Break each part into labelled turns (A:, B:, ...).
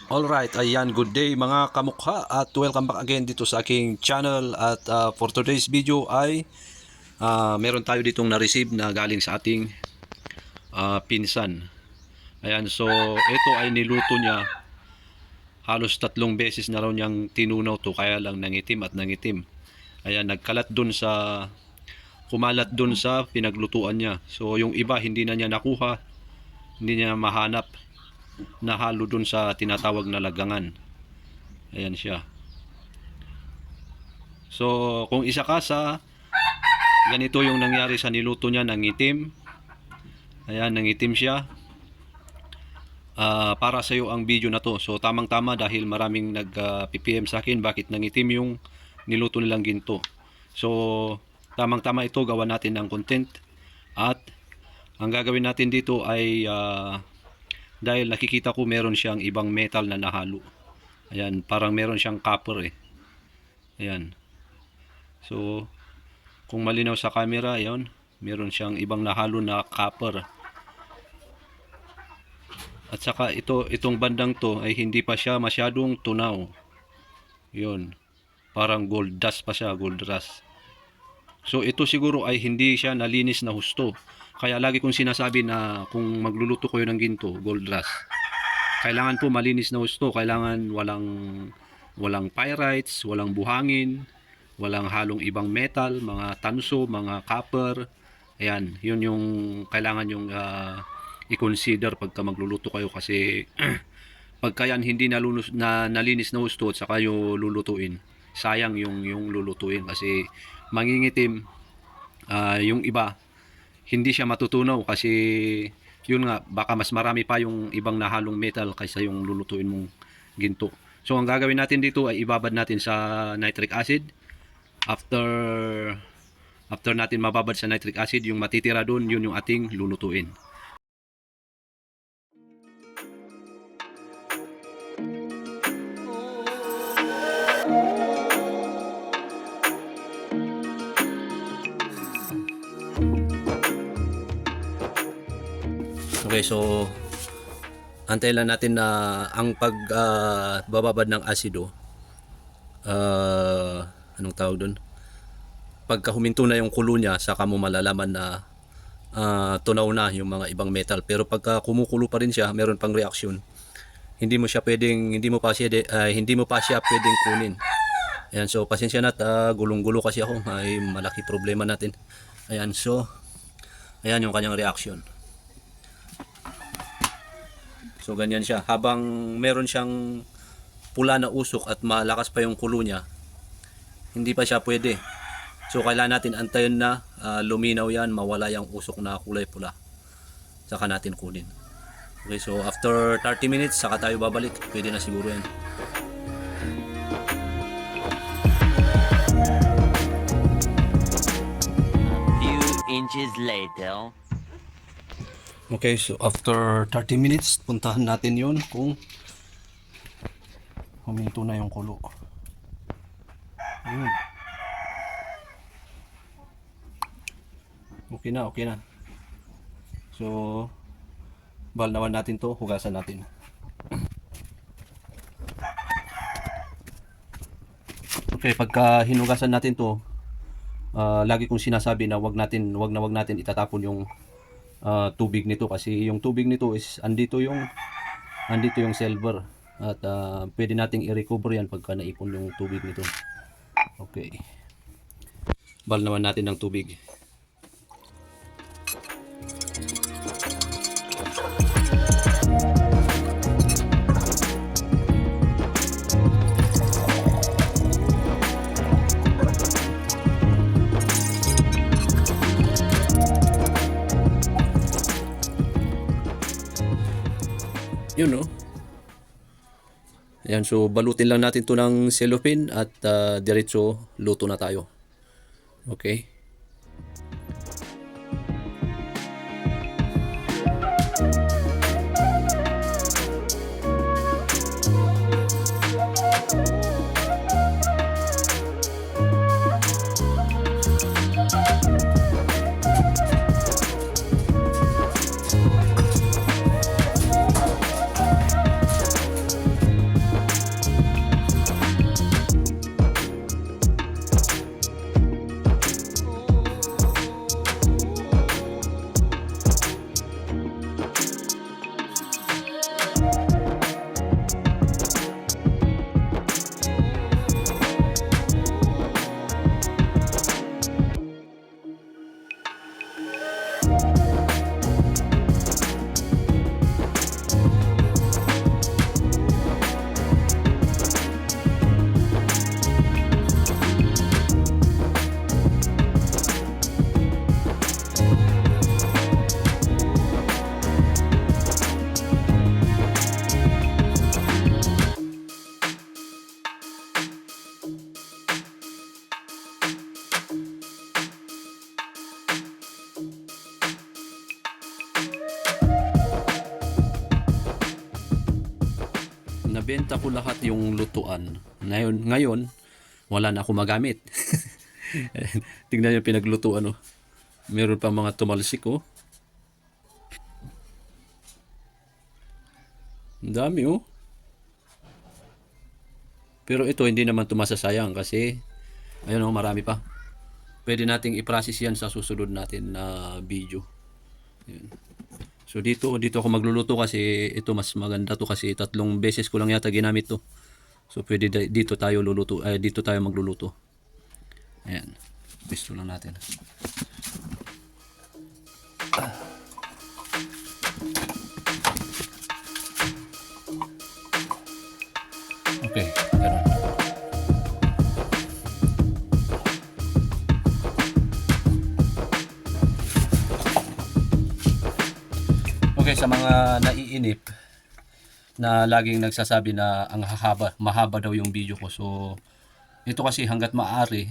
A: Alright, ayan, good day mga kamukha at welcome back again dito sa aking channel at for today's video ay meron tayo ditong na-receive na galing sa ating pinsan. Ayan, so ito ay niluto niya halos 3 beses na raw niyang tinunaw to, kaya lang nangitim at nangitim. Ayan, kumalat dun sa pinaglutuan niya. So yung iba hindi na niya nakuha, hindi niya mahanap, nahalo dun sa tinatawag na lagangan. Ayan siya. So kung isa ka sa ganito yung nangyari sa niluto niya, nangitim. Ayan, nangitim siya. Para sa iyo ang video na to. So tamang tama dahil maraming nag-PPM sa akin bakit nangitim yung niluto nilang ginto. So tamang tama ito, gawa natin ng content. At ang gagawin natin dito ay dahil nakikita ko meron siyang ibang metal na nahalo. Ayan, parang meron siyang copper eh. Ayan. So kung malinaw sa camera, ayan, meron siyang ibang nahalo na copper. At saka itong bandang to ay hindi pa siya masyadong tunaw. Yun. Parang gold dust pa siya, gold rust. So ito siguro ay hindi siya nalinis na husto. Kaya lagi kong sinasabi na kung magluluto kayo ng ginto, gold rust, kailangan po malinis na husto. Kailangan walang pyrites, walang buhangin, walang halong ibang metal, mga tanso, mga copper. Ayan, yun yung kailangan yung i-consider pagka magluluto kayo, kasi pagka yan hindi nalinis na husto at saka yung lulutuin, sayang yung lulutuin kasi mangingitim. Yung iba hindi siya matutunaw kasi yun nga, baka mas marami pa yung ibang nahalong metal kaysa yung lulutuin mong ginto. So ang gagawin natin dito ay ibabad natin sa nitric acid. After natin mababad sa nitric acid, yung matitira doon, yun yung ating lulutuin. Okay, so antayin lang natin na ang pagbababad ng asido, anong tawag doon, pagka huminto na yung kulo niya, saka mo malalaman na tunaw na yung mga ibang metal. Pero pagka kumukulo pa rin siya, meron pang reaksyon, hindi mo pa siya pwedeng kunin. Ayan, so pasensya na at gulong-gulo kasi ako, ay malaki problema natin. Ayan, so ayan yung kanyang reaction. So ganyan siya, habang meron siyang pula na usok at malakas pa yung kulo niya, hindi pa siya pwede. So kailangan natin antayin na luminaw yan, mawala yung usok na kulay pula, saka natin kunin. Okay, so after 30 minutes saka tayo babalik, pwede na siguro yan.
B: Few inches later.
A: Okay, so after 30 minutes, puntahan natin yun kung huminto na yung kulo. Ayun. Okay na, okay na. So balnawan natin to, hugasan natin. Okay, pagka hinugasan natin to, lagi kong sinasabi na wag natin itatapon yung tubig nito, kasi yung tubig nito is andito yung silver at pwede nating i-recover yan pagka naipon yung tubig nito. Okay, balnawan natin ng tubig. Yun, no? Ayan, so balutin lang natin to ng cellophane at diretso luto na tayo. Okay? nabenta ko lahat yung lutuan. Ngayon wala na ako magamit. Tingnan niyo pinaglutuan oh. Meron pa mga tumalsik oh. Ang dami oh. Pero ito hindi naman tumasasayang kasi ayun oh, marami pa. Pwede nating i-process yan sa susunod natin na video. Ayan. So dito ako magluluto kasi ito mas maganda to kasi 3 beses ko lang yata ginamit to. So pwede dito tayo luluto, dito tayo magluluto. Ayan. Pisto lang natin. Okay, ganun. Okay, sa mga naiinip na laging nagsasabi na ang mahaba daw yung video ko. So, ito kasi hanggat maaari,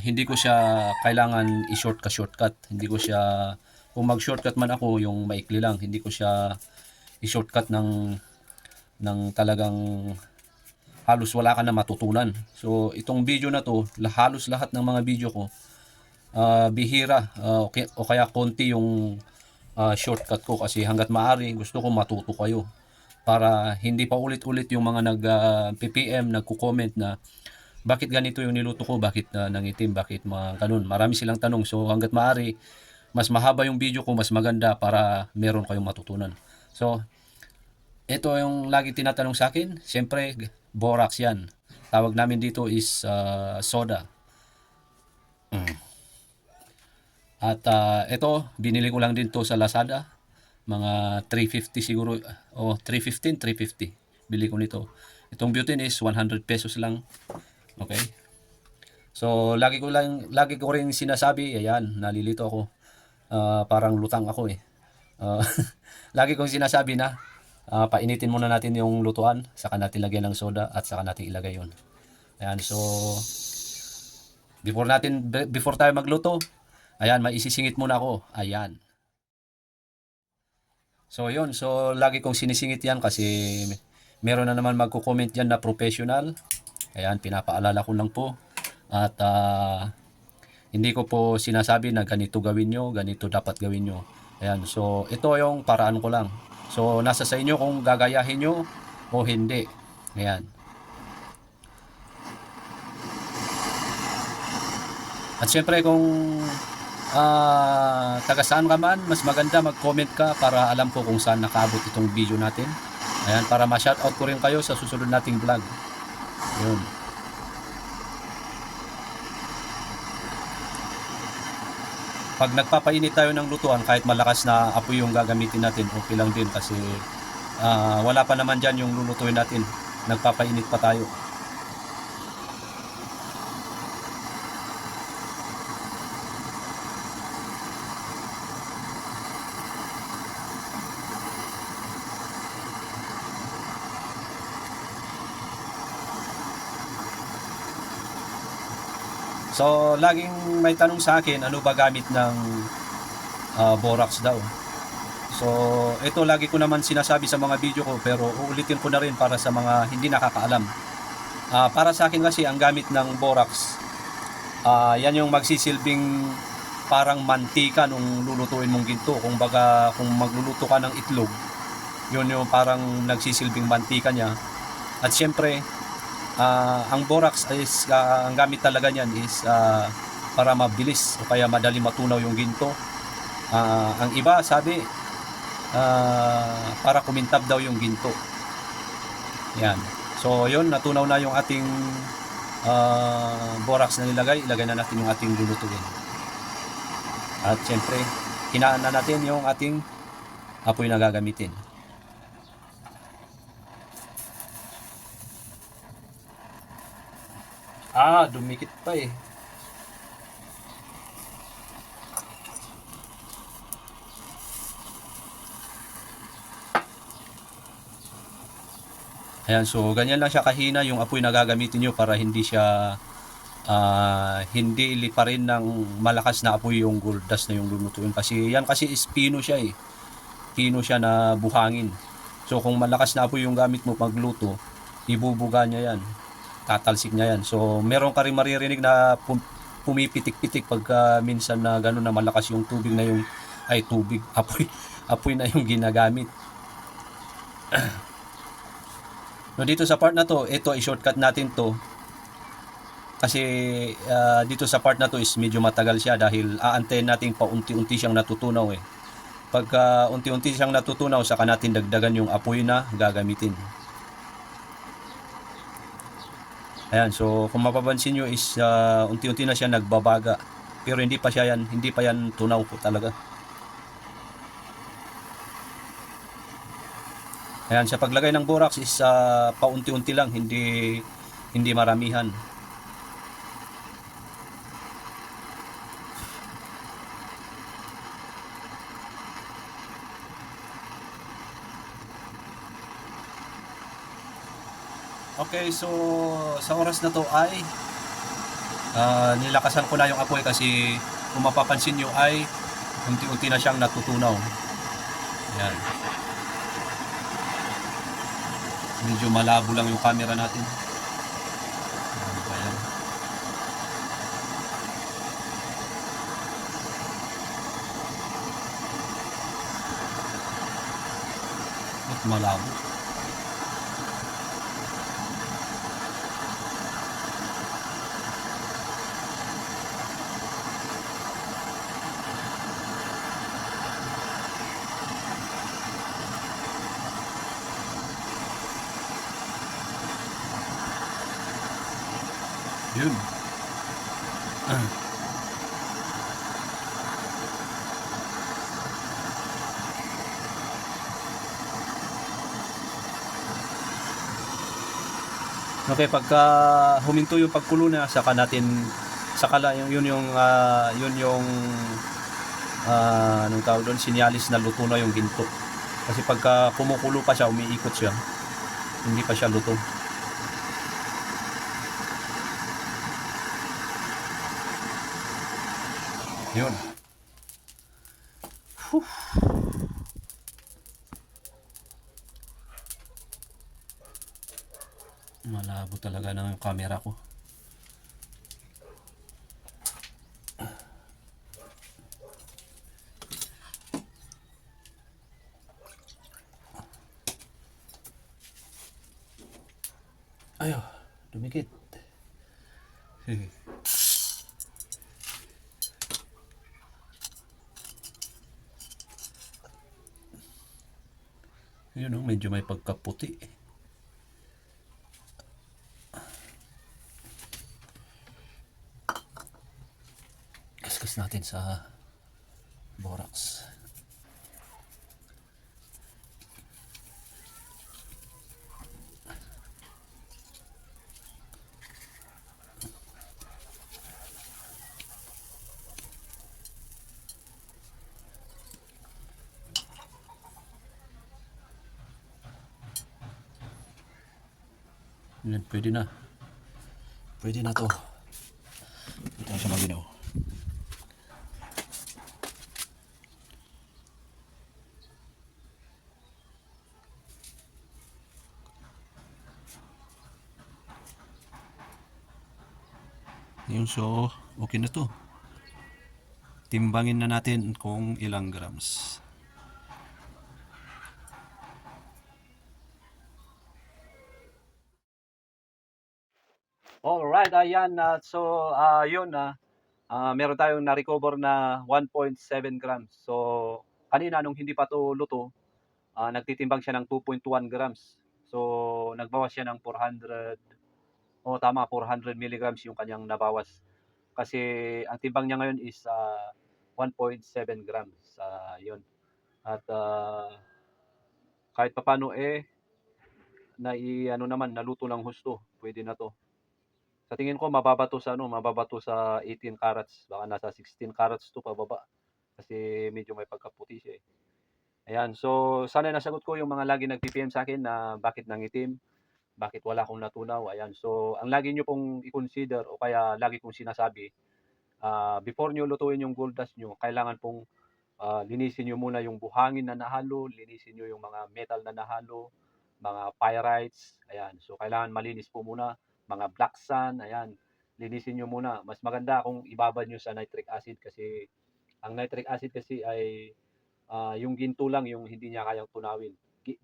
A: hindi ko siya kailangan i-shortcut. Hindi ko siya, kung mag-shortcut man ako, yung maikli lang. Hindi ko siya i-shortcut ng talagang halos wala ka na matutunan. So, itong video na to, halos lahat ng mga video ko, bihira o kaya konti yung shortcut ko kasi hanggat maaari gusto ko matuto kayo para hindi pa ulit-ulit yung mga nag-PPM, nagko-comment na bakit ganito yung niluto ko, bakit nangitim, bakit mga ganun. Marami silang tanong. So hanggat maaari, mas mahaba yung video ko, mas maganda para meron kayong matutunan. So, ito yung lagi tinatanong sa akin. Siyempre, borax yan. Tawag namin dito is soda. At ito, binili ko lang din to sa Lazada. Mga 350 siguro, o 315, 350. Bili ko nito. Itong butane is 100 pesos lang. Okay? So, lagi ko ring sinasabi, ayan, nalilito ako. Parang lutang ako eh. Lagi kong sinasabi na, painitin muna natin yung lutuan, saka natin lagyan ng soda, at saka natin ilagay yun. Ayan, so, before tayo magluto, ayan, maisisingit muna ako. Ayan. So, yun. So, lagi kong sinisingit yan kasi meron na naman magko-comment yan na professional. Ayan, pinapaalala ko lang po. At hindi ko po sinasabi na ganito gawin nyo, ganito dapat gawin nyo. Ayan, so ito yung paraan ko lang. So, nasa sa inyo kung gagayahin nyo o hindi. Ayan. At syempre kung taga saan ka man, mas maganda mag-comment ka para alam ko kung saan nakaabot itong video natin. Ayan, para ma-shoutout ko rin kayo sa susunod nating vlog. Yun. Pag nagpapainit tayo ng lutuan, kahit malakas na apoy yung gagamitin natin, okay lang din kasi wala pa naman dyan yung lulutuin natin. Nagpapainit pa tayo. So, laging may tanong sa akin, ano ba gamit ng borax daw. So, ito lagi ko naman sinasabi sa mga video ko, pero uulitin ko na rin para sa mga hindi nakakaalam. Para sa akin kasi, ang gamit ng borax, yan yung magsisilbing parang mantika nung lulutuin mong ginto. Kung baga, kung magluluto ka ng itlog, yun yung parang nagsisilbing mantika niya. At syempre, ang borax is ang gamit talaga niyan is para mabilis o kaya madali matunaw yung ginto. Ang iba sabi para kumintab daw yung ginto. Yan. So yun, natunaw na yung ating borax na ilagay na natin yung ating lulutuin. At syempre, hinaan na natin yung ating apoy na gagamitin. Dumikit pa eh. Ayan, so ganyan lang siya kahina yung apoy na gagamitin nyo para hindi siya hindi liparin ng malakas na apoy yung gold dust na yung lulutuin. Kasi yan kasi is pino siya eh. Pino siya na buhangin. So kung malakas na apoy yung gamit mo pagluto, ibubuga niya yan. Tatalsik niya yan. So meron ka rin maririnig na pumipitik-pitik pagka minsan na gano'n na malakas yung tubig na yung apoy, apoy na yung ginagamit. So dito sa part na to, ito i-shortcut natin to kasi dito sa part na to is medyo matagal siya dahil aantayin natin paunti-unti siyang natutunaw eh. Pagka unti-unti siyang natutunaw, saka natin dagdagan yung apoy na gagamitin. Ayan, so kung mapapansin nyo is unti-unti na siya nagbabaga. Pero hindi pa yan tunaw po talaga. Ayan, sa paglagay ng borax is paunti-unti lang, hindi maramihan. Okay, so sa oras na to ay nilakasan ko na yung apoy kasi kung mapapansin nyo ay unti-unti na siyang natutunaw. Ayan. Medyo malabo lang yung camera natin. Ano ba yan? Ba't malabo? Yun. Okay, pagka huminto yung pagkulo na, saka yun yung anong tawag doon, sinyalis na luto na yung ginto. Kasi pagka kumukulo pa siya, umiikot siya, hindi pa siya luto. Yun. Malabo talaga na yung camera ko. Ayo, dumikit. Yun o, medyo may pagkaputi. Kaskas natin sa borax. Yan, pwede na. Pwede na to. Ito na siya maginaw. Yun, so okay na to. Timbangin na natin kung ilang grams. Alright, ayan. Yun meron tayong na-recover na 1.7 grams. So, kanina nung hindi pa to luto, nagtitimbang siya ng 2.1 grams. So, nagbawas siya ng 400, 400 milligrams yung kanyang nabawas. Kasi ang timbang niya ngayon is 1.7 grams. Yun. At kahit papano naluto ng husto. Pwede na to. Sa tingin ko mababa to sa 18 carats, baka nasa 16 carats to pababa. Kasi medyo may pagkaputi siya eh. Ayan, so sana nasagot ko yung mga lagi nag-PM sa akin na bakit nangitim, bakit wala akong natunaw. Ayan, so ang lagi nyo pong i-consider o kaya lagi kong sinasabi, before nyo lutuin yung gold dust nyo, kailangan pong linisin niyo muna yung buhangin na nahalo, linisin niyo yung mga metal na nahalo, mga pyrites, ayan. So kailangan malinis po muna, mga black sand, ayan. Linisin niyo muna. Mas maganda kung ibabad niyo sa nitric acid kasi ang nitric acid kasi ay yung ginto lang yung hindi niya kayang tunawin.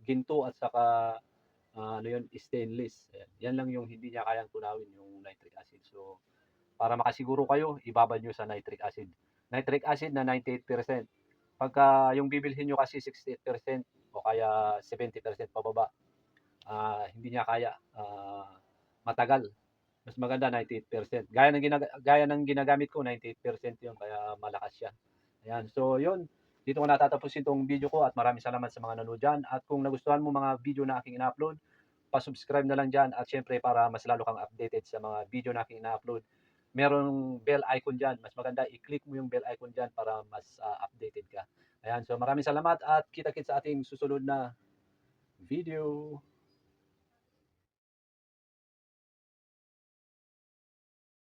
A: Ginto at saka ano yun, stainless. Ayan. Yan lang yung hindi niya kayang tunawin, yung nitric acid. So, para makasiguro kayo, ibabad nyo sa nitric acid. Nitric acid na 98%. Pagka yung bibilhin nyo kasi 68% o kaya 70% pababa, hindi niya kaya, matagal. Mas maganda 98%. Gaya ng ginagamit ko, 98% yun, kaya malakas siya. Ayan, so yun. Dito ko natatapusin tong video ko at maraming salamat sa mga nanood dyan. At kung nagustuhan mo mga video na aking ina-upload, pa-subscribe na lang dyan at syempre para mas lalo kang updated sa mga video na aking ina-upload. Merong bell icon dyan. Mas maganda i-click mo yung bell icon dyan para mas updated ka. Ayan, so maraming salamat at kita-kits sa ating susunod na video.